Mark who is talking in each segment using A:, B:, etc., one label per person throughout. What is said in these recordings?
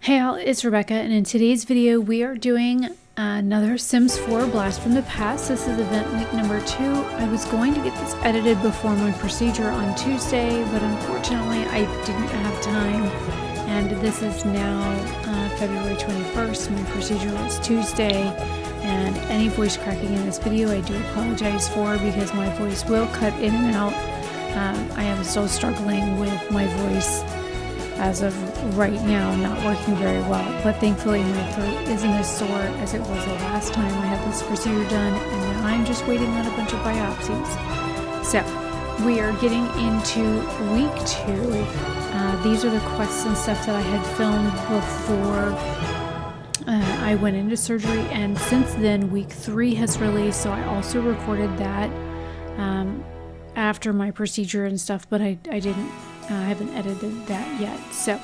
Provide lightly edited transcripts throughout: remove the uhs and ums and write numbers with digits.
A: Hey all, it's Rebecca, and in today's video we are doing another Sims 4 Blast from the Past. This is event week number 2. I was going to get this edited before my procedure on Tuesday, but unfortunately I didn't have time, and this is now February 21st. My procedure was Tuesday, and any voice cracking in this video I do apologize for because my voice will cut in and out. I am still struggling with my voice as of right now, not working very well, but thankfully my throat isn't as sore as it was the last time I had this procedure done, and now I'm just waiting on a bunch of biopsies. So we are getting into week 2. These are the quests and stuff that I had filmed before I went into surgery, and since then week 3 has released, so I also recorded that after my procedure and stuff, but I haven't edited that yet. So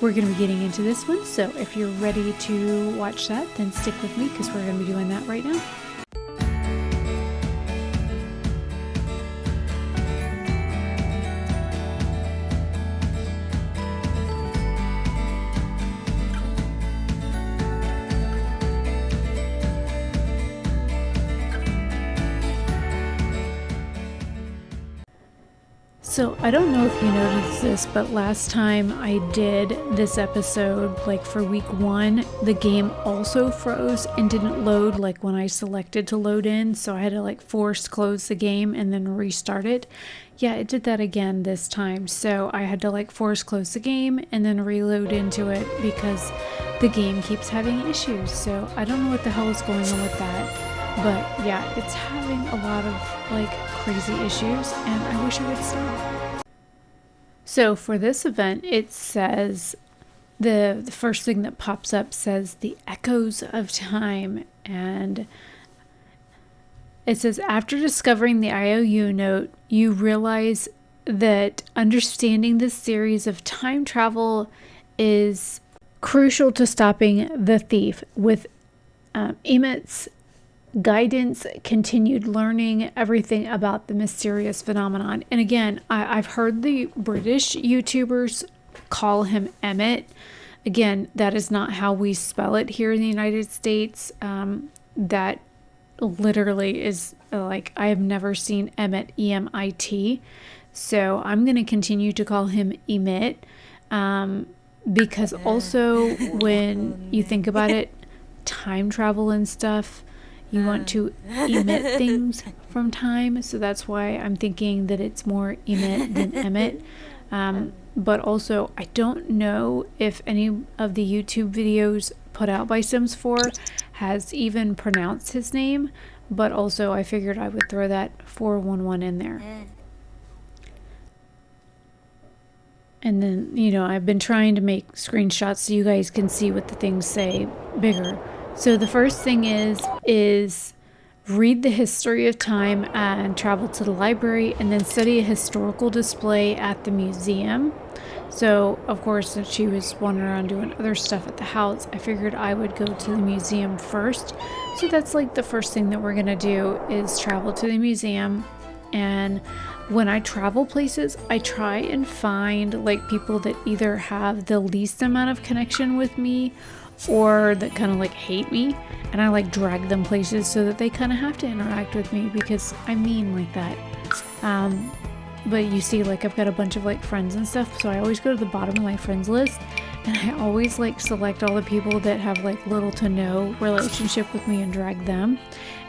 A: we're going to be getting into this one. So if you're ready to watch that, then stick with me because we're going to be doing that right now. So I don't know if you noticed this, but last time I did this episode, like for week 1, the game also froze and didn't load like when I selected to load in. So I had to like force close the game and then restart it. Yeah, it did that again this time. So I had to like force close the game and then reload into it because the game keeps having issues. So I don't know what the hell is going on with that. But yeah, it's having a lot of like crazy issues, and I wish it would stop. So for this event, it says the first thing that pops up says the echoes of time, and it says after discovering the IOU note, you realize that understanding this series of time travel is crucial to stopping the thief. With Emmett's guidance, continued learning everything about the mysterious phenomenon. And again, I've heard the British YouTubers call him Emmett. Again, that is not how we spell it here in the United States. That literally is like, I have never seen Emmett, E-M-I-T. So I'm going to continue to call him Emmett, because also when you think about it, time travel and stuff, you want to emit things from time, so that's why I'm thinking that it's more emit than Emmett. But also, I don't know if any of the YouTube videos put out by Sims 4 has even pronounced his name, but also I figured I would throw that 411 in there. And then, you know, I've been trying to make screenshots so you guys can see what the things say bigger. So the first thing is read the history of time and travel to the library, and then study a historical display at the museum. So of course, since she was wandering around doing other stuff at the house, I figured I would go to the museum first. So that's like the first thing that we're gonna do is travel to the museum. And when I travel places, I try and find like people that either have the least amount of connection with me or that kind of like hate me, and I like drag them places so that they kind of have to interact with me because I'm mean like that. But you see, like I've got a bunch of like friends and stuff, so I always go to the bottom of my friends list, and I always like select all the people that have like little to no relationship with me and drag them.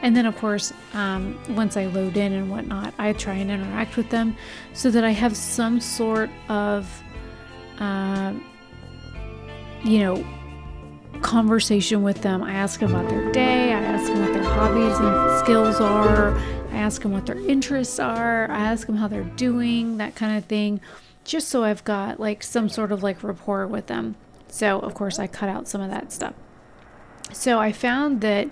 A: And then of course, once I load in and whatnot, I try and interact with them so that I have some sort of you know, conversation with them. I ask them about their day, I ask them what their hobbies and skills are, I ask them what their interests are, I ask them how they're doing, that kind of thing, just so I've got like some sort of like rapport with them. So of course I cut out some of that stuff. So I found that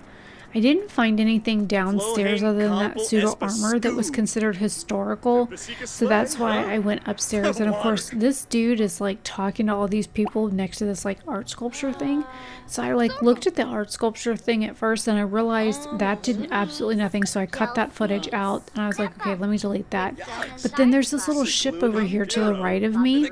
A: I didn't find anything downstairs other than that pseudo armor that was considered historical, so that's why I went upstairs. And of course this dude is like talking to all these people next to this like art sculpture thing, so I like looked at the art sculpture thing at first and I realized that did absolutely nothing, so I cut that footage out and I was like, okay, let me delete that. But then there's this little ship over here to the right of me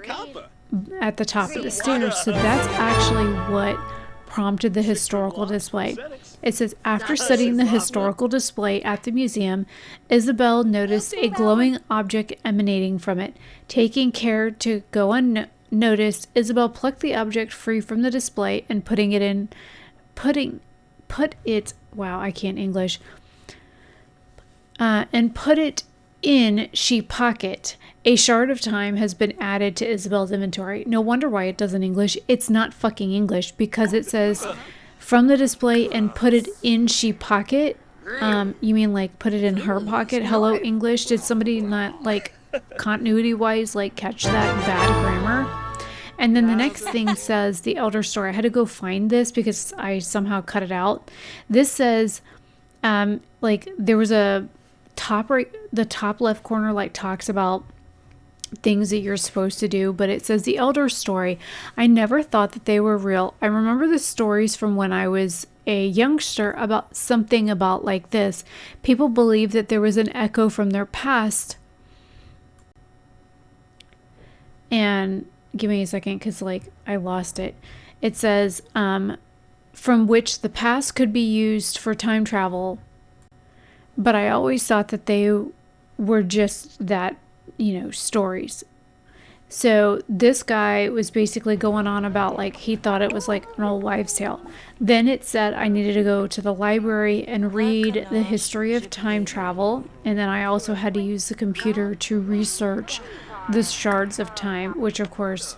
A: at the top of the stairs. So that's actually what prompted the historical display. It says, after studying the historical display at the museum, Isabel noticed a glowing object emanating from it. Taking care to go unnoticed, Isabel plucked the object free from the display and put it in she pocket. A shard of time has been added to Isabel's inventory. No wonder why it doesn't English. It's not fucking English, because it says from the display and put it in she pocket. You mean like put it in her pocket? Hello, English. Did somebody not, like, continuity wise, like, catch that bad grammar? And then the next thing says the elder story. I had to go find this because I somehow cut it out. This says, like, there was a the top left corner, like, talks about things that you're supposed to do, but it says the elder story. I never thought that they were real. I remember the stories from when I was a youngster about something about like this. People believed that there was an echo from their past. And give me a second, because like I lost it. It says from which the past could be used for time travel, but I always thought that they were just that, stories. So this guy was basically going on about, like, he thought it was like an old wives' tale. Then it said I needed to go to the library and read the history of time travel, and then I also had to use the computer to research the shards of time, which of course,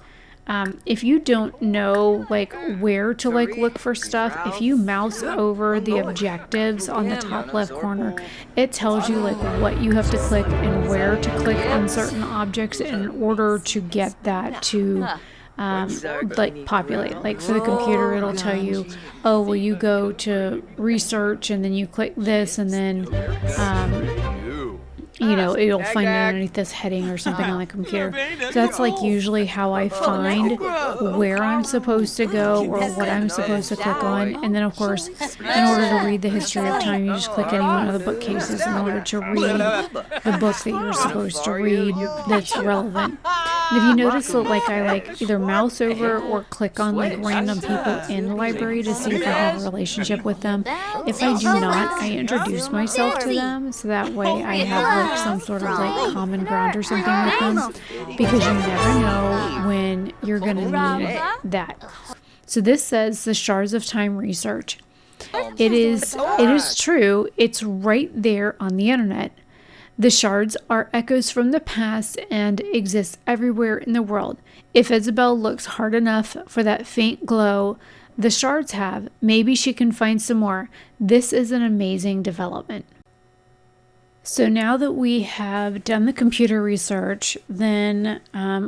A: if you don't know like where to like look for stuff, if you mouse over the objectives on the top left corner, it tells you like what you have to click and where to click on certain objects in order to get that to like populate. Like for the computer, it'll tell you, oh, well, you go to research and then you click this, and then it'll find it underneath this heading or something on the computer. So that's like usually how I find where I'm supposed to go or what I'm supposed to click on. And then of course, in order to read the history of time, you just click any one of the bookcases in order to read the book that you're supposed to read that's relevant. And if you notice that like I like either mouse over or click on like random people in the library to see if I have a relationship with them. If I do not, I introduce myself to them, so that way I have like some sort of like common ground or something with them, because you never know when you're gonna need that. So this says the shards of time research. It is true. It's right there on the internet. The shards are echoes from the past and exist everywhere in the world. If Isabel looks hard enough for that faint glow the shards have, maybe she can find some more. This is an amazing development. So now that we have done the computer research, then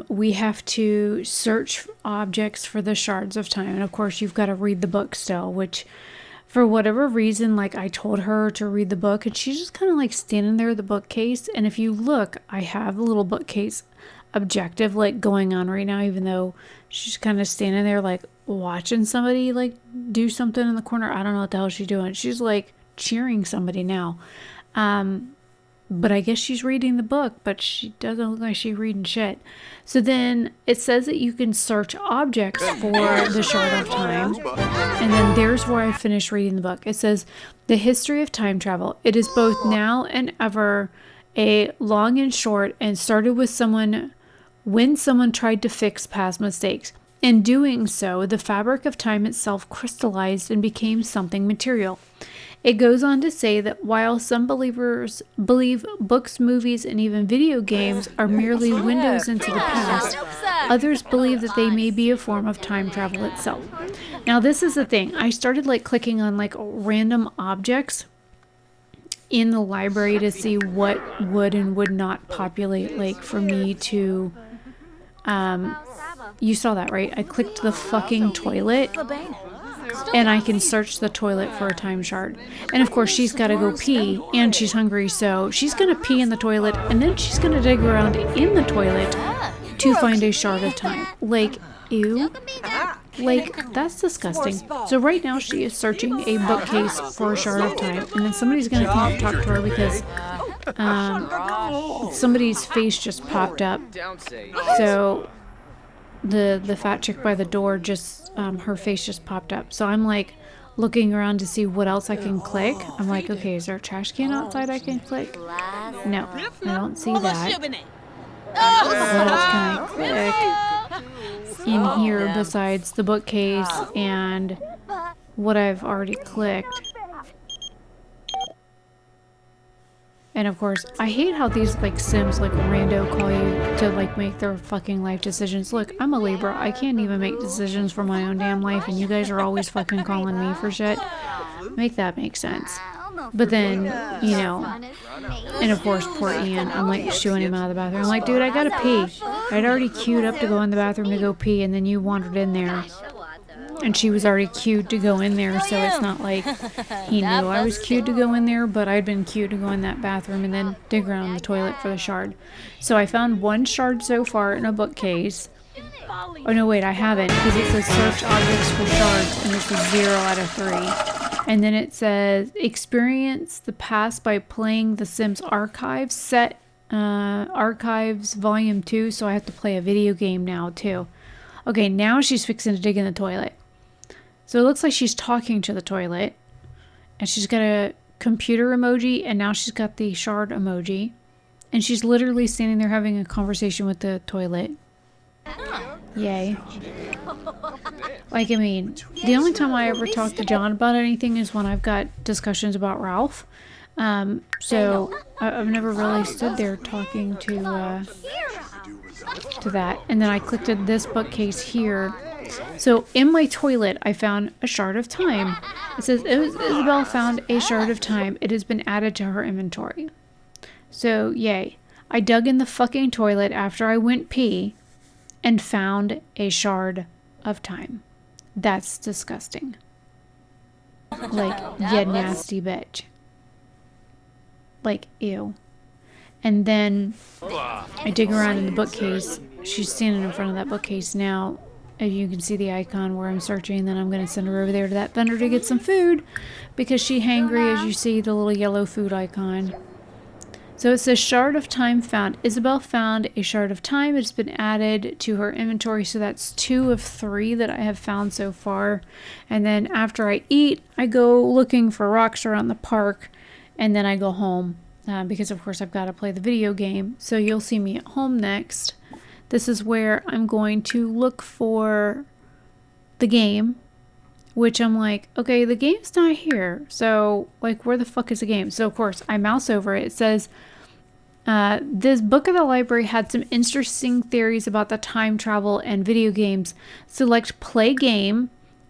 A: we have to search objects for the shards of time. And of course, you've got to read the book still, which for whatever reason, like I told her to read the book and she's just kind of like standing there at the bookcase. And if you look, I have a little bookcase objective like going on right now, even though she's kind of standing there like watching somebody like do something in the corner. I don't know what the hell she's doing. She's like cheering somebody now. But I guess she's reading the book, but she doesn't look like she's reading shit. So then it says that you can search objects for the shard of time. And then there's where I finished reading the book. It says, the history of time travel. It is both now and ever, a long and short, and started with when someone tried to fix past mistakes. In doing so, the fabric of time itself crystallized and became something material. It goes on to say that while some believers believe books, movies, and even video games are merely windows into the past, others believe that they may be a form of time travel itself. Now, this is the thing. I started like clicking on like random objects in the library to see what would and would not populate, like for me to, you saw that, right? I clicked the fucking toilet. And I can search the toilet for a time shard. And of course, she's got to go pee and she's hungry. So she's going to pee in the toilet and then she's going to dig around in the toilet to find a shard of time. Like, ew. Like, that's disgusting. So right now she is searching a bookcase for a shard of time. And then somebody's going to come up and talk to her because somebody's face just popped up. So the fat chick by the door just, her face just popped up. So I'm like looking around to see what else I can click. I'm like, okay, is there a trash can outside I can click? No, I don't see that. What else can I click in here besides the bookcase and what I've already clicked? And of course, I hate how these like Sims like rando call you to like make their fucking life decisions. Look, I'm a Libra. I can't even make decisions for my own damn life, and you guys are always fucking calling me for shit. Make that make sense. But then, you know, and of course, poor Ian, I'm like shooing him out of the bathroom. I'm like, dude, I gotta pee. I'd already queued up to go in the bathroom to go pee, and then you wandered in there. And she was already queued to go in there, so it's not like he knew I was queued to go in there, but I'd been queued to go in that bathroom and then dig around the toilet for the shard. So I found one shard so far in a bookcase. Oh no, wait, I haven't, because it says search objects for shards, and this is 0 out of 3. And then it says experience the past by playing The Sims Archives set, Archives Volume 2, so I have to play a video game now too. Okay, now she's fixing to dig in the toilet. So it looks like she's talking to the toilet. And she's got a computer emoji. And now she's got the shard emoji. And she's literally standing there having a conversation with the toilet. Yay. Like, I mean, the only time I ever talk to John about anything is when I've got discussions about Ralph. So I've never really stood there talking to that. And then I clicked at this bookcase here. So in my toilet, I found a shard of time. It says, Isabel found a shard of time. It has been added to her inventory. So, yay. I dug in the fucking toilet after I went pee and found a shard of time. That's disgusting. Like, you nasty bitch. Like, ew. And then I dig around in the bookcase. She's standing in front of that bookcase now. If you can see the icon where I'm searching, then I'm going to send her over there to that vendor to get some food because she's hangry, as you see the little yellow food icon. So it says shard of time found. Isabel found a shard of time. It's been added to her inventory. So that's 2 of 3 that I have found so far. And then after I eat, I go looking for rocks around the park, and then I go home. Because of course I've got to play the video game. So you'll see me at home next. This is where I'm going to look for the game, which I'm like, okay, the game's not here. So like, where the fuck is the game? So of course I mouse over it. It says, this book of the library had some interesting theories about the time travel and video games. Select play game.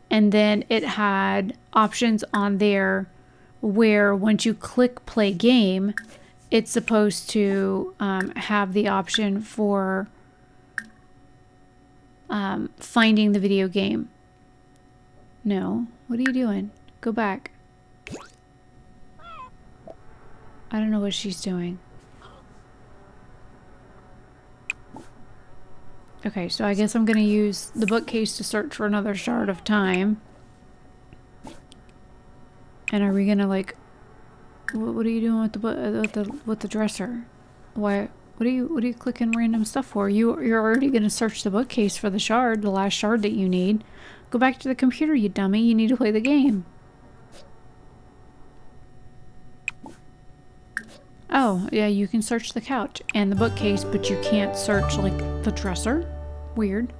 A: And then it had options on there where once you click play game, it's supposed to have the option for finding the video game. No, what are you doing? Go back. I don't know what she's doing. Okay, so I guess I'm gonna use the bookcase to search for another shard of time. And are we gonna like? What are you doing with the dresser? Why? What are you clicking random stuff for? You're already gonna search the bookcase for the shard, the last shard that you need. Go back to the computer, you dummy. You need to play the game. Oh, yeah, you can search the couch and the bookcase, but you can't search like the dresser. Weird.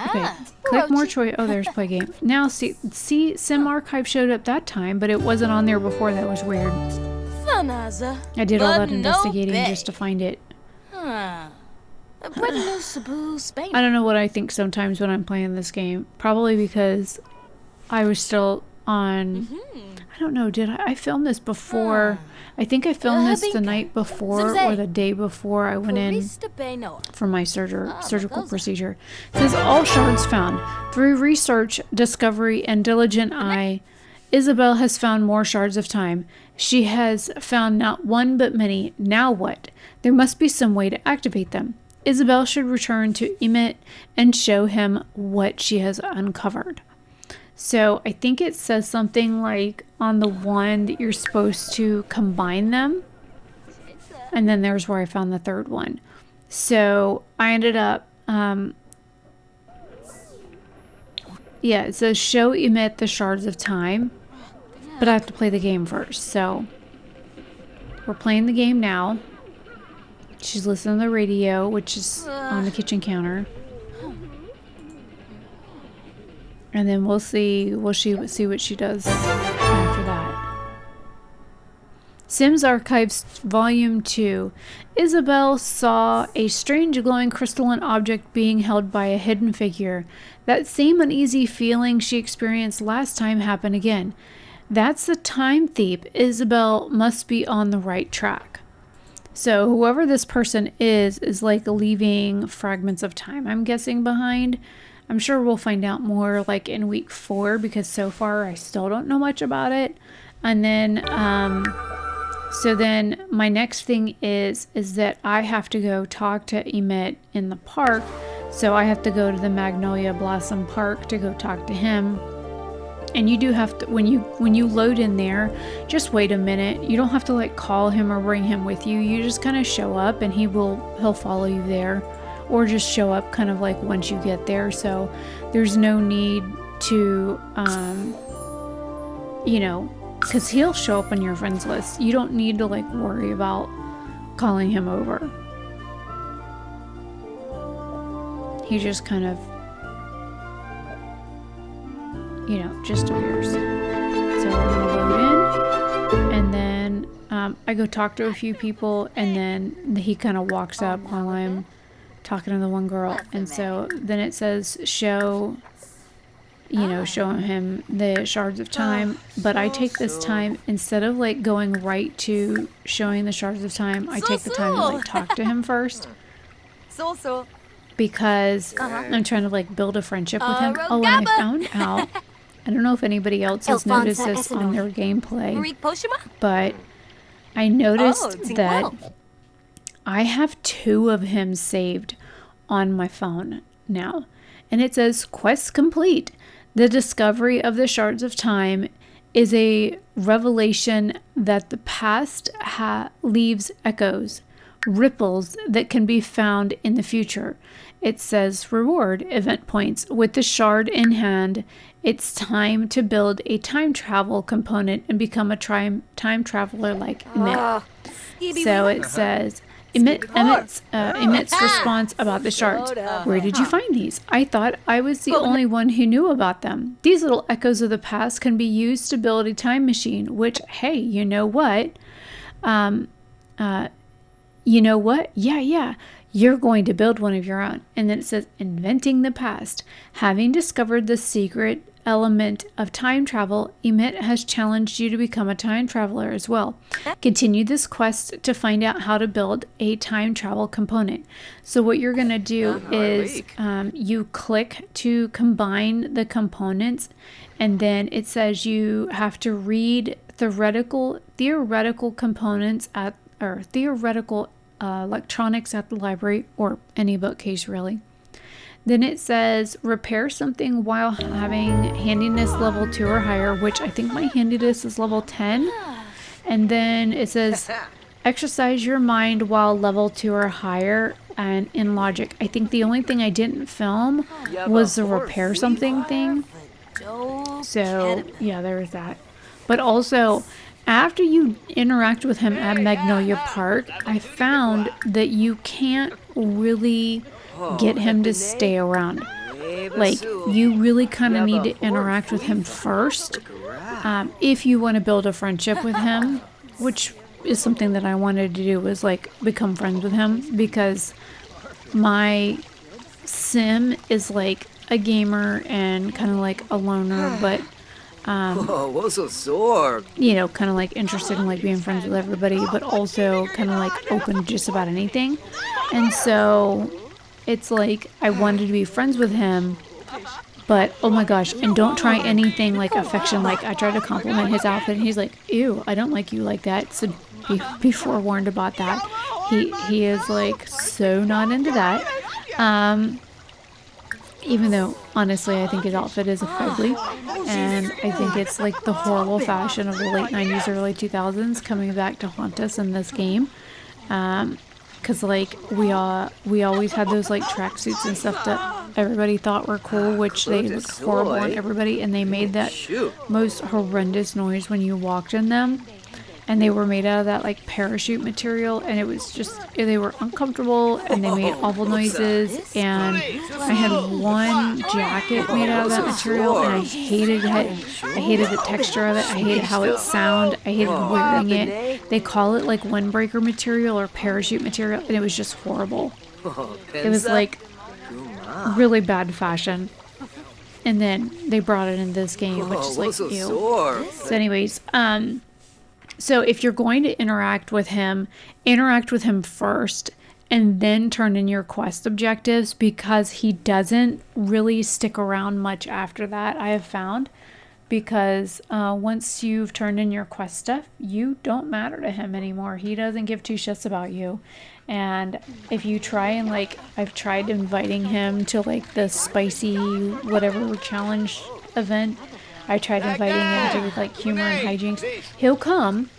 A: Okay, click more choice. Oh, there's play game. Now, see, Sim Archive showed up that time, but it wasn't on there before. That was weird. I did all that investigating just to find it. I don't know what I think sometimes when I'm playing this game. Probably because I was still on... I don't know, did I film this before? I think I filmed this the night before or the day before I went in for my surgical procedure. It says all shards found. Through research, discovery, and diligent eye, Isabel has found more shards of time. She has found not one but many. Now what? There must be some way to activate them. Isabel should return to Emmett and show him what she has uncovered. So I think it says something like on the one that you're supposed to combine them. And then there's where I found the third one. So I ended up Yeah, it says show Emit the shards of time, but I have to play the game first. So we're playing the game now. She's listening to the radio, which is on the kitchen counter. And then we'll see what she does after that. Sims Archives Volume 2. Isabel saw a strange glowing crystalline object being held by a hidden figure. That same uneasy feeling she experienced last time happened again. That's the time thief. Isabel must be on the right track. So whoever this person is like leaving fragments of time, I'm guessing, behind. I'm sure we'll find out more like in week 4, because so far I still don't know much about it. And then, so then my next thing is that I have to go talk to Emit in the park. So I have to go to the Magnolia Blossom Park to go talk to him. And you do have to, when you load in there, just wait a minute. You don't have to like call him or bring him with you. You just kind of show up and he'll follow you there, or just show up kind of like once you get there. So there's no need to, you know, because he'll show up on your friends list. You don't need to like worry about calling him over. He just kind of, you know, just appears. So we're gonna load in, and then I go talk to a few people, and then he kind of walks up while I'm talking to the one girl, and so then it says show, you know, show him the shards of time. But I take this time, instead of like going right to showing the shards of time, I take the time to like talk to him first, because I'm trying to like build a friendship with him. Oh, and I found out, I don't know if anybody else has noticed this on their gameplay, but I noticed that I have 2 of him saved on my phone now. And it says, quest complete. The discovery of the shards of time is a revelation that the past leaves echoes, ripples that can be found in the future. It says reward event points. With the shard in hand, it's time to build a time travel component and become a time traveler like Emit. So it says Emit's response about the shards. Where did you find these? I thought I was the only one who knew about them. These little echoes of the past can be used to build a time machine, which, hey, you know what? You know what? Yeah. You're going to build one of your own. And then it says, inventing the past. Having discovered the secret element of time travel, Emit has challenged you to become a time traveler as well. Continue this quest to find out how to build a time travel component. So what you're going to do is you click to combine the components, and then it says you have to read theoretical components or theoretical electronics at the library, or any bookcase really. Then it says repair something while having handiness level 2 or higher, which I think my handiness is level 10. And then it says exercise your mind while level 2 or higher, and in logic. I think the only thing I didn't film was the repair something thing. So yeah, there was that. But also, after you interact with him at Magnolia Park, I found that you can't really get him to stay around. Like, you really kind of need to interact with him first if you want to build a friendship with him, which is something that I wanted to do, was like become friends with him, because my sim is like a gamer and kind of like a loner, but you know, kind of like interested in like being friends with everybody, but also kind of like open to just about anything. And so it's like I wanted to be friends with him, but oh my gosh, and don't try anything like affection. Like, I tried to compliment his outfit and he's like, ew, I don't like you like that. So be forewarned about that. He is like so not into that. Even though, honestly, I think his outfit is ugly, and I think it's like the horrible fashion of the late 90s, early 2000s coming back to haunt us in this game. Because, like, we always had those, like, tracksuits and stuff that everybody thought were cool, which they look horrible on everybody, and they made that most horrendous noise when you walked in them. And they were made out of that like parachute material, and it was just, they were uncomfortable and they made awful noises. And I had one jacket made out of that material, and I hated it. I hated the texture of it. I hated how it sounded. I hated wearing it. They call it like windbreaker material or parachute material, and it was just horrible. It was like really bad fashion. And then they brought it in this game, which is like, ew. So anyways, so if you're going to interact with him first and then turn in your quest objectives, because he doesn't really stick around much after that, I have found. Because once you've turned in your quest stuff, you don't matter to him anymore. He doesn't give two shits about you. And if you try and like, I've tried inviting him to like the spicy whatever challenge event. I tried inviting him to like humor and hijinks. He'll come.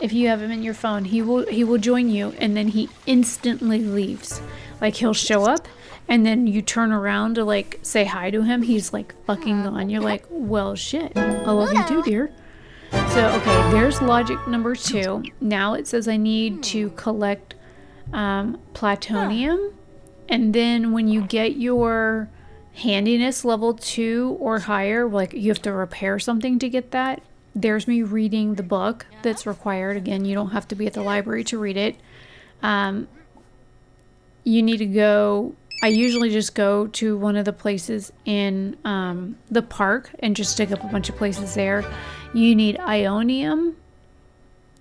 A: If you have him in your phone, he will join you, and then he instantly leaves. Like, he'll show up, and then you turn around to like say hi to him. He's like fucking gone. You're like, well, shit. I love you too, dear. So okay, there's logic number 2. Now it says I need to collect plutonium, and then when you get your handiness level 2 or higher, like you have to repair something to get that. There's me reading the book that's required. Again, you don't have to be at the library to read it. You need to go, I usually just go to one of the places in the park and just stick up a bunch of places there. You need ionium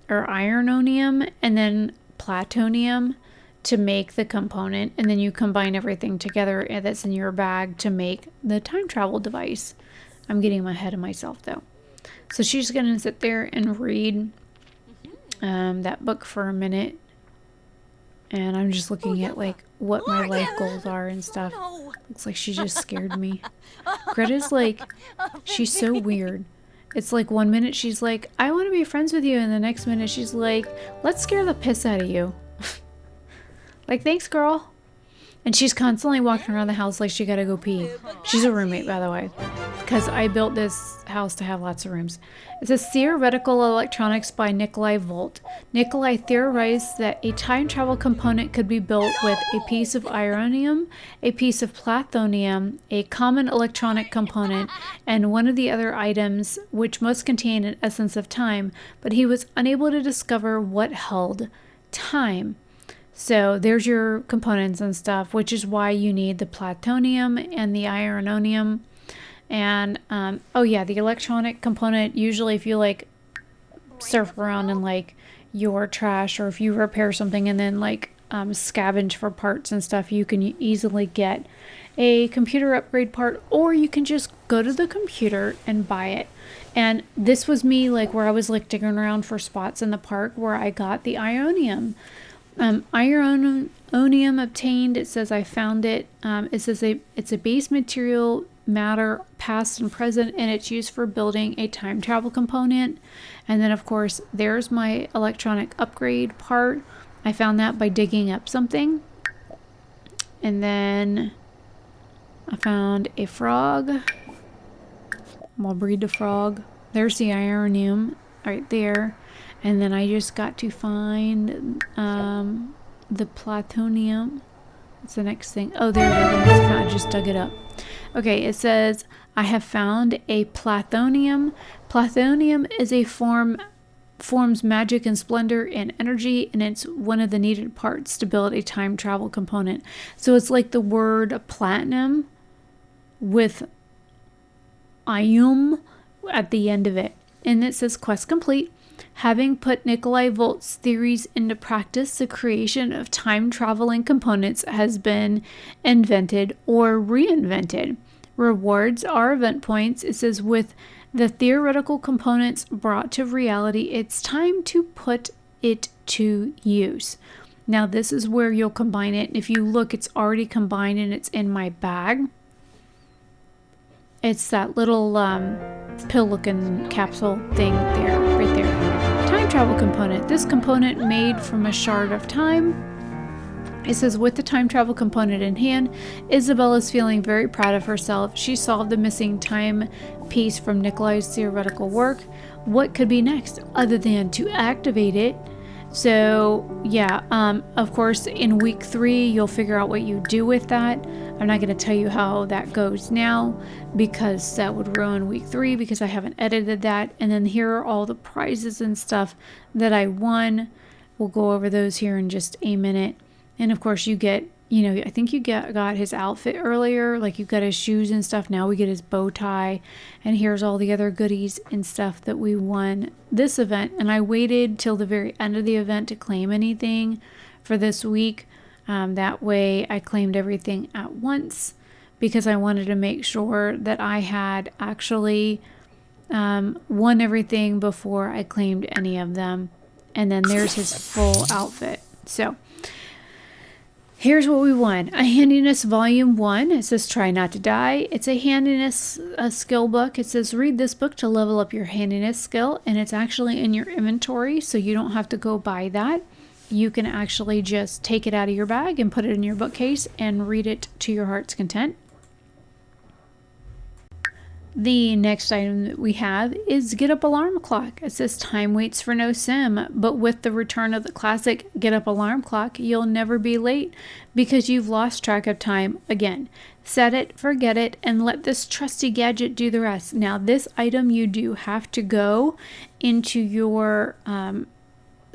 A: or irononium and then plutonium to make the component, and then you combine everything together that's in your bag to make the time travel device. I'm getting ahead of myself though. So she's going to sit there and read that book for a minute. And I'm just looking at like what my life goals are and stuff. Looks like she just scared me. Greta's like, she's so weird. It's like one minute she's like, I want to be friends with you. And the next minute she's like, let's scare the piss out of you. Like, thanks, girl. And she's constantly walking around the house like she gotta go pee. She's a roommate, by the way, because I built this house to have lots of rooms. It says Theoretical Electronics by Nikolai Volt. Nikolai theorized that a time travel component could be built with a piece of ironium, a piece of plutonium, a common electronic component, and one of the other items which must contain an essence of time, but he was unable to discover what held time. So there's your components and stuff, which is why you need the plutonium and the irononium. And, oh yeah, the electronic component, usually if you like surf around in like your trash, or if you repair something and then like scavenge for parts and stuff, you can easily get a computer upgrade part, or you can just go to the computer and buy it. And this was me like where I was like digging around for spots in the park where I got the ionium. Irononium obtained, it says I found it. It says it's a base material, matter, past and present, and it's used for building a time travel component. And then of course there's my electronic upgrade part. I found that by digging up something. And then I found a frog. I'll breed the frog. There's the irononium right there. And then I just got to find the plutonium. What's the next thing? Oh, there it is. I just dug it up. Okay, it says, I have found a plutonium. Plutonium is a forms magic and splendor and energy, and it's one of the needed parts to build a time travel component. So it's like the word platinum with ium at the end of it. And it says, quest complete. Having put Nikolai Volt's theories into practice, the creation of time-traveling components has been invented or reinvented. Rewards are event points. It says, with the theoretical components brought to reality, it's time to put it to use. Now, this is where you'll combine it. If you look, it's already combined and it's in my bag. It's that little pill-looking capsule thing there, right there. Time travel component. This component made from a shard of time. It says, with the time travel component in hand, Isabella's feeling very proud of herself. She solved the missing time piece from Nikolai's theoretical work. What could be next other than to activate it? So yeah, of course, in week 3, you'll figure out what you do with that. I'm not going to tell you how that goes now because that would ruin week 3 because I haven't edited that. And then here are all the prizes and stuff that I won. We'll go over those here in just a minute. And of course you get, I think you got his outfit earlier, like you got his shoes and stuff. Now we get his bow tie, and here's all the other goodies and stuff that we won this event. And I waited till the very end of the event to claim anything for this week. That way I claimed everything at once because I wanted to make sure that I had actually won everything before I claimed any of them. And then there's his full outfit. So here's what we won. A Handiness Volume 1. It says Try Not to Die. It's a handiness skill book. It says read this book to level up your handiness skill. And it's actually in your inventory, so you don't have to go buy that. You can actually just take it out of your bag and put it in your bookcase and read it to your heart's content. The next item that we have is Get Up Alarm Clock. It says time waits for no sim, but with the return of the classic Get Up Alarm Clock, you'll never be late because you've lost track of time again. Set it, forget it, and let this trusty gadget do the rest. Now this item you do have to go into your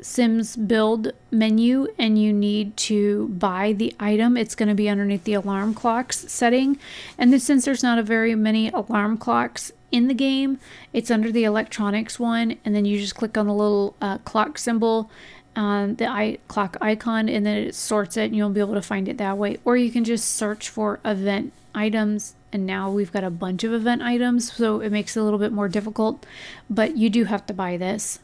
A: Sims build menu and you need to buy the item. It's going to be underneath the alarm clocks setting, and this, since there's not a very many alarm clocks in the game, it's under the electronics one, and then you just click on the little clock symbol, the clock icon, and then it sorts it and you'll be able to find it that way. Or you can just search for event items, and now we've got a bunch of event items, so it makes it a little bit more difficult, but you do have to buy this.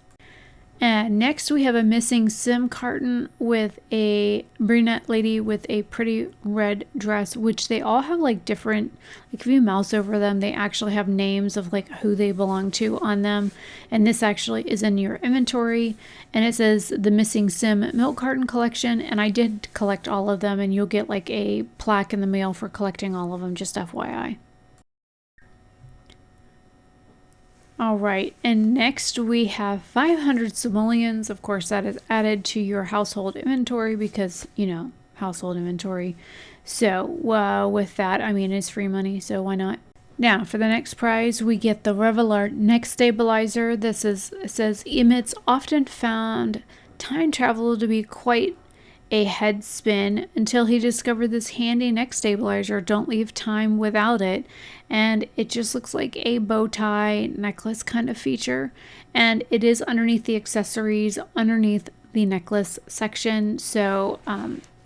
A: And next we have a missing sim carton with a brunette lady with a pretty red dress, which they all have like different, like if you mouse over them, they actually have names of like who they belong to on them. And this actually is in your inventory, and it says the missing sim milk carton collection. And I did collect all of them, and you'll get like a plaque in the mail for collecting all of them, just FYI. All right, and next we have 500 simoleons. Of course, that is added to your household inventory because, household inventory. So with that, I mean, it's free money, so why not? Now, for the next prize, we get the Revelart Neck Stabilizer. It says emits often found time travel to be quite a head spin until he discovered this handy neck stabilizer. Don't leave time without it. And it just looks like a bow tie necklace kind of feature, and it is underneath the accessories, underneath the necklace section. So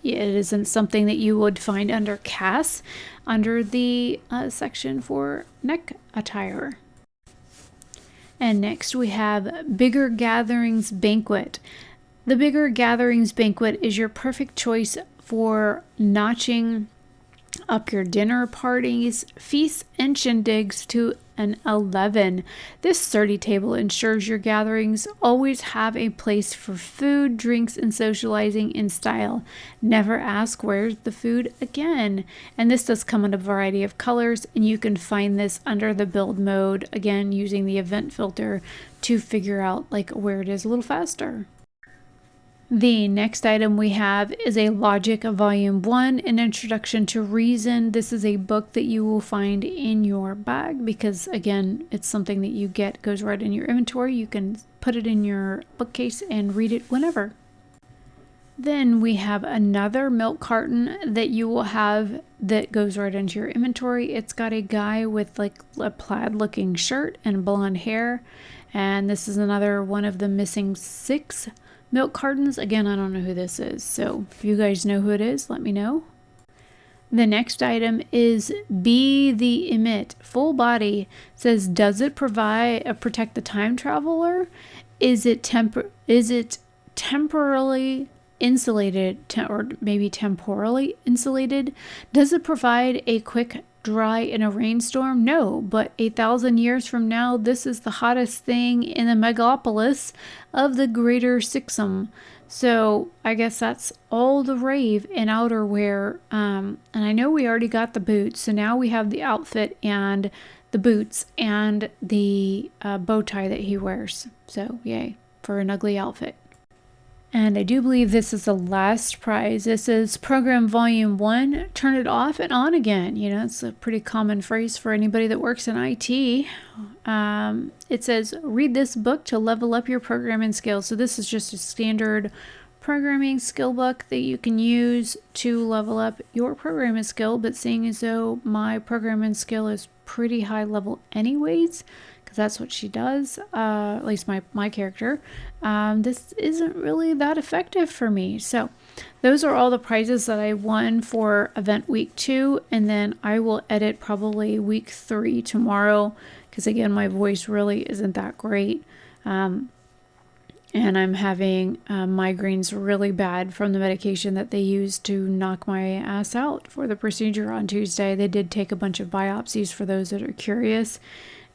A: it isn't something that you would find under CAS, under the section for neck attire. And next we have Bigger Gatherings Banquet. The Bigger Gatherings Banquet is your perfect choice for notching up your dinner parties, feasts, and shindigs to an 11. This sturdy table ensures your gatherings always have a place for food, drinks, and socializing in style. Never ask where's the food again. And this does come in a variety of colors, and you can find this under the build mode, again using the event filter to figure out like where it is a little faster. The next item we have is a Logic Volume 1, an Introduction to Reason. This is a book that you will find in your bag because, again, it's something that you get, goes right in your inventory. You can put it in your bookcase and read it whenever. Then we have another milk carton that you will have that goes right into your inventory. It's got a guy with like a plaid looking shirt and blonde hair. And this is another one of the missing 6 milk cartons. Again, I don't know who this is, so if you guys know who it is, let me know. The next item is Be the Emit. Full body. It says, does it protect the time traveler? Is it temporarily insulated, or maybe temporally insulated? Does it provide a quick dry in a rainstorm? No, but 1,000 years from now, this is the hottest thing in the megalopolis of the Greater Sixum. So I guess that's all the rave in outerwear. And I know we already got the boots, so now we have the outfit and the boots and the bow tie that he wears. So yay for an ugly outfit. And I do believe this is the last prize. This is Program Volume 1, Turn It Off and On Again. You know, it's a pretty common phrase for anybody that works in IT. It says, read this book to level up your programming skills. So this is just a standard programming skill book that you can use to level up your programming skill. But seeing as though my programming skill is pretty high level anyways, because that's what she does, at least my character, this isn't really that effective for me. So those are all the prizes that I won for event week 2, and then I will edit probably week 3 tomorrow, because again, my voice really isn't that great, and I'm having migraines really bad from the medication that they used to knock my ass out for the procedure on Tuesday. They did take a bunch of biopsies for those that are curious,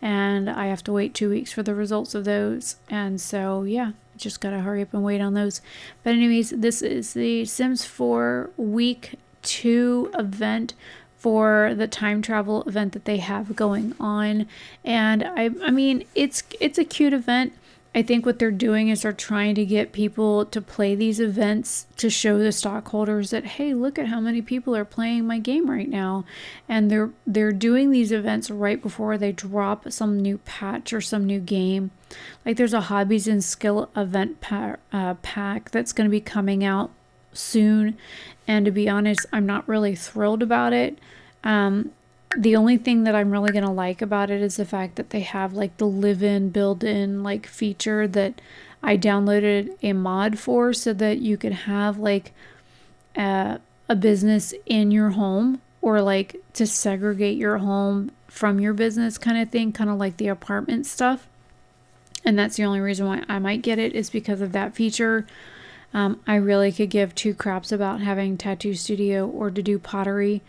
A: and I have to wait 2 weeks for the results of those. And so, yeah, just gotta hurry up and wait on those. But anyways, this is the Sims 4 week 2 event for the time travel event that they have going on. And I mean, it's a cute event. I think what they're doing is they're trying to get people to play these events to show the stockholders that, hey, look at how many people are playing my game right now. And they're doing these events right before they drop some new patch or some new game. Like there's a hobbies and skill event pack that's going to be coming out soon. And to be honest, I'm not really thrilled about it. The only thing that I'm really going to like about it is the fact that they have like the live-in, build-in like feature that I downloaded a mod for, so that you could have like a business in your home, or like to segregate your home from your business kind of thing, kind of like the apartment stuff. And that's the only reason why I might get it, is because of that feature. I really could give two craps about having tattoo studio or to do pottery.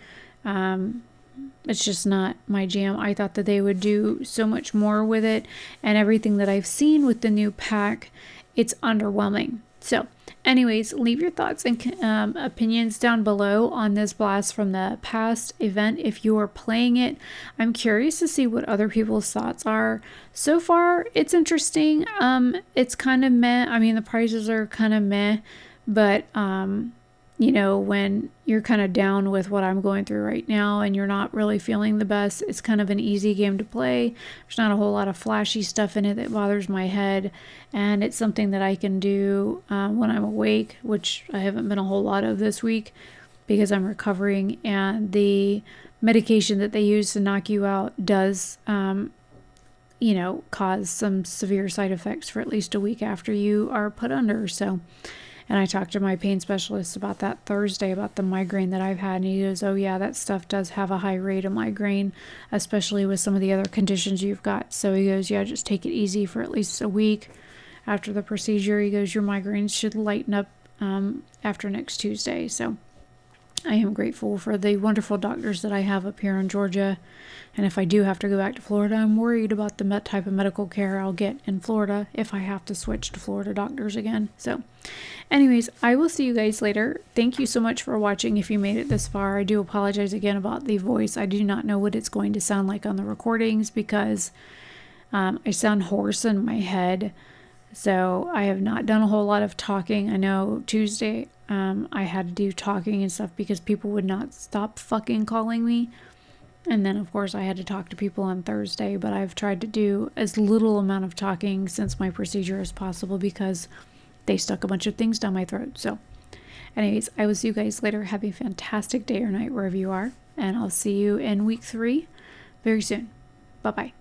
A: It's just not my jam. I thought that they would do so much more with it, and everything that I've seen with the new pack, it's underwhelming. So anyways, leave your thoughts and opinions down below on this blast from the past event if you are playing it. I'm curious to see what other people's thoughts are. So far, it's interesting. It's kind of meh. I mean, the prizes are kind of meh, but you know, when you're kind of down with what I'm going through right now and you're not really feeling the best, it's kind of an easy game to play. There's not a whole lot of flashy stuff in it that bothers my head, and it's something that I can do when I'm awake, which I haven't been a whole lot of this week because I'm recovering, and the medication that they use to knock you out does you know, cause some severe side effects for at least a week after you are put under. So, and I talked to my pain specialist about that Thursday, about the migraine that I've had. And he goes, oh yeah, that stuff does have a high rate of migraine, especially with some of the other conditions you've got. So he goes, yeah, just take it easy for at least a week after the procedure. He goes, your migraines should lighten up after next Tuesday. So I am grateful for the wonderful doctors that I have up here in Georgia. And if I do have to go back to Florida, I'm worried about the type of medical care I'll get in Florida if I have to switch to Florida doctors again. So anyways, I will see you guys later. Thank you so much for watching if you made it this far. I do apologize again about the voice. I do not know what it's going to sound like on the recordings because I sound hoarse in my head. So I have not done a whole lot of talking. I know Tuesday I had to do talking and stuff because people would not stop fucking calling me. And then, of course, I had to talk to people on Thursday, but I've tried to do as little amount of talking since my procedure as possible because they stuck a bunch of things down my throat. So anyways, I will see you guys later. Have a fantastic day or night wherever you are, and I'll see you in week 3 very soon. Bye-bye.